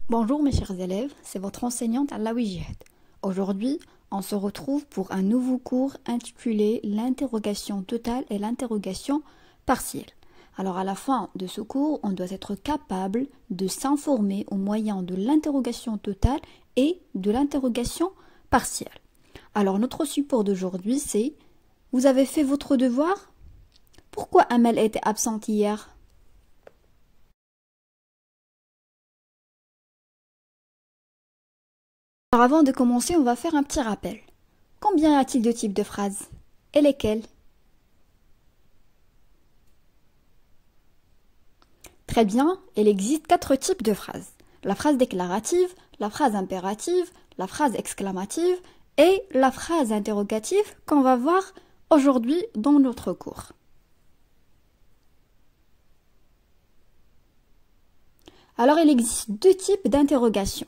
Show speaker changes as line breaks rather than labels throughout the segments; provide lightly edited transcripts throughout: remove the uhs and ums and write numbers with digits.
Bonjour mes chers élèves, c'est votre enseignante Alaoui Jihad. Aujourd'hui, on se retrouve pour un nouveau cours intitulé l'interrogation totale et l'interrogation partielle. Alors à la fin de ce cours, on doit être capable de s'informer au moyen de l'interrogation totale et de l'interrogation partielle. Alors notre support d'aujourd'hui c'est « Vous avez fait votre devoir ?» Pourquoi Amel était absente hier ? Alors avant de commencer, on va faire un petit rappel. Combien y a-t-il de types de phrases? Et lesquels? Très bien, il existe 4 types de phrases. La phrase déclarative, la phrase impérative, la phrase exclamative et la phrase interrogative qu'on va voir aujourd'hui dans notre cours. Alors il existe 2 types d'interrogations.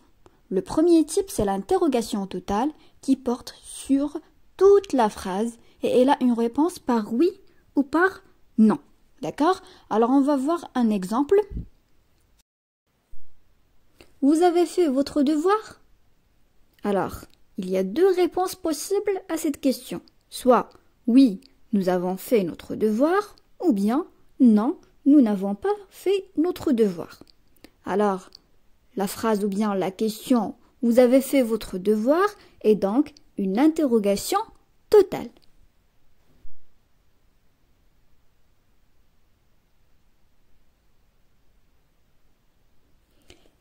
Le premier type, c'est l'interrogation totale qui porte sur toute la phrase et elle a une réponse par oui ou par non. D'accord? Alors on va voir un exemple. Vous avez fait votre devoir? Alors, il y a 2 réponses possibles à cette question. Soit oui, nous avons fait notre devoir ou bien non, nous n'avons pas fait notre devoir. Alors, la phrase ou bien la question « Vous avez fait votre devoir » est donc une interrogation totale.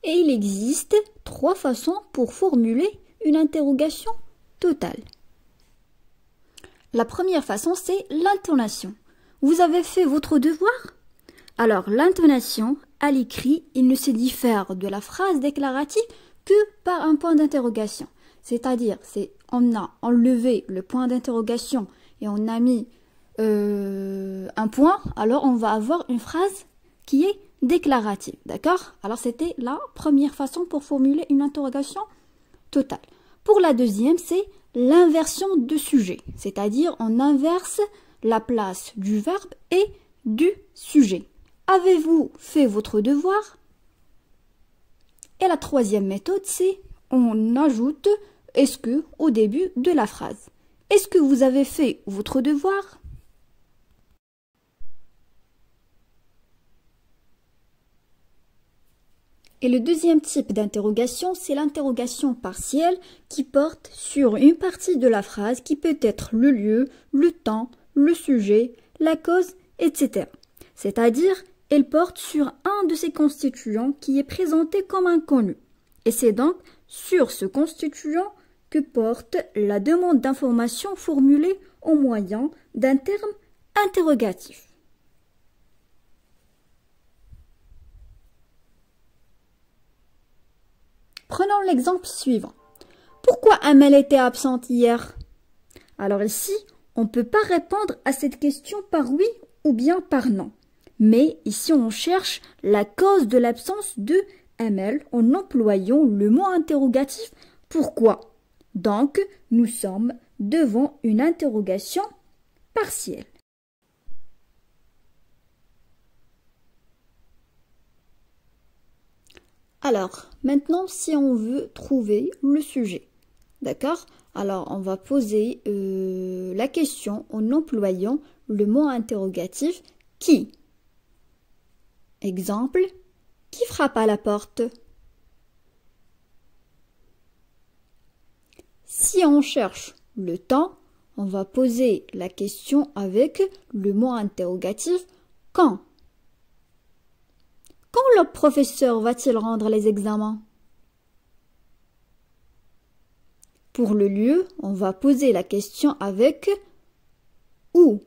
Et il existe 3 façons pour formuler une interrogation totale. La première façon, c'est l'intonation. Vous avez fait votre devoir? Alors, l'intonation, à l'écrit, il ne se diffère de la phrase déclarative que par un point d'interrogation. C'est-à-dire, on a enlevé le point d'interrogation et on a mis un point, alors on va avoir une phrase qui est déclarative. D'accord? Alors, c'était la première façon pour formuler une interrogation totale. Pour la deuxième, c'est l'inversion de sujet. C'est-à-dire, on inverse la place du verbe et du sujet. Avez-vous fait votre devoir? Et la troisième méthode, c'est on ajoute « est-ce que » au début de la phrase. Est-ce que vous avez fait votre devoir? Et le deuxième type d'interrogation, c'est l'interrogation partielle qui porte sur une partie de la phrase qui peut être le lieu, le temps, le sujet, la cause, etc. C'est-à-dire, elle porte sur un de ces constituants qui est présenté comme inconnu. Et c'est donc sur ce constituant que porte la demande d'information formulée au moyen d'un terme interrogatif. Prenons l'exemple suivant. Pourquoi Amel était absente hier? Alors ici, on ne peut pas répondre à cette question par oui ou bien par non. Mais ici, on cherche la cause de l'absence de Amel en employant le mot interrogatif « pourquoi ». Donc, nous sommes devant une interrogation partielle. Alors, maintenant, si on veut trouver le sujet, d'accord? Alors, on va poser la question en employant le mot interrogatif « qui ». Exemple, qui frappe à la porte? Si on cherche le temps, on va poser la question avec le mot interrogatif quand. Quand le professeur va-t-il rendre les examens? Pour le lieu, on va poser la question avec où.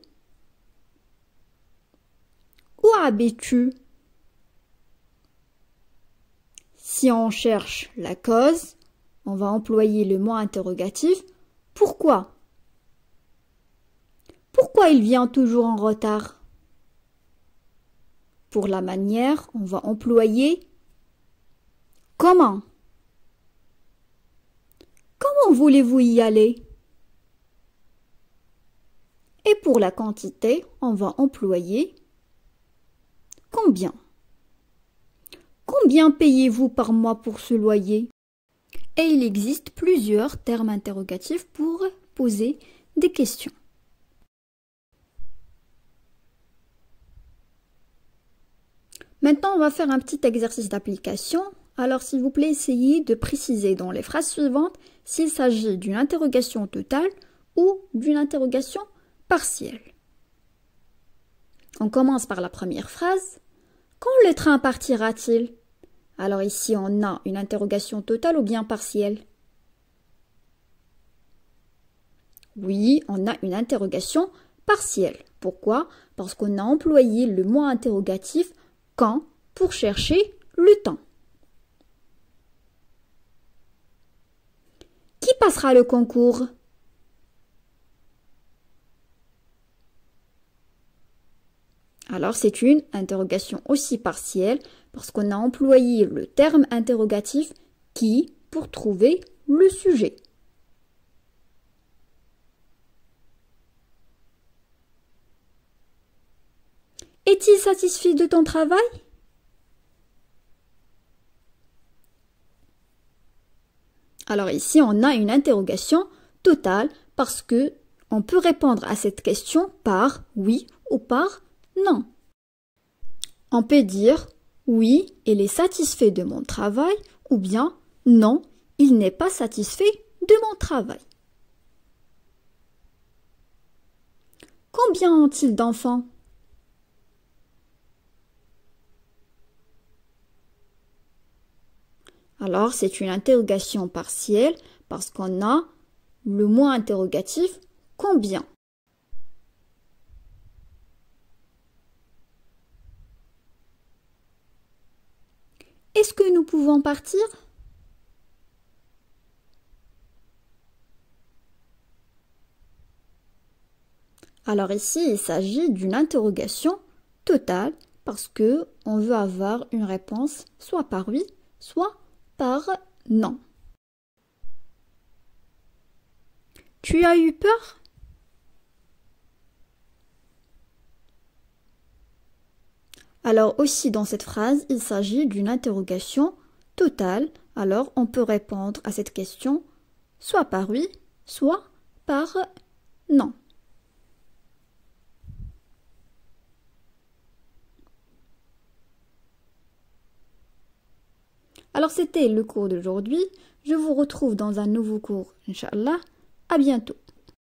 Où habites-tu? Si on cherche la cause, on va employer le mot interrogatif « pourquoi ». Pourquoi il vient toujours en retard? Pour la manière, on va employer « comment ». Comment voulez-vous y aller? Et pour la quantité, on va employer « combien ». Combien payez-vous par mois pour ce loyer? Et il existe plusieurs termes interrogatifs pour poser des questions. Maintenant, on va faire un petit exercice d'application. Alors, s'il vous plaît, essayez de préciser dans les phrases suivantes s'il s'agit d'une interrogation totale ou d'une interrogation partielle. On commence par la première phrase. Quand le train partira-t-il? Alors ici, on a une interrogation totale ou bien partielle? Oui, on a une interrogation partielle. Pourquoi? Parce qu'on a employé le mot interrogatif quand pour chercher le temps. Qui passera le concours? Alors c'est une interrogation aussi partielle parce qu'on a employé le terme interrogatif qui pour trouver le sujet. Es-tu satisfait de ton travail? Alors ici, on a une interrogation totale parce que on peut répondre à cette question par oui ou par non. On peut dire oui, il est satisfait de mon travail ou bien non, il n'est pas satisfait de mon travail. Combien ont-ils d'enfants? Alors, c'est une interrogation partielle parce qu'on a le mot interrogatif combien. Est-ce que nous pouvons partir? Alors ici, il s'agit d'une interrogation totale parce que on veut avoir une réponse soit par oui, soit par non. Tu as eu peur? Alors aussi dans cette phrase, il s'agit d'une interrogation totale. Alors on peut répondre à cette question soit par oui, soit par non. Alors c'était le cours d'aujourd'hui. Je vous retrouve dans un nouveau cours, Inch'Allah. À bientôt.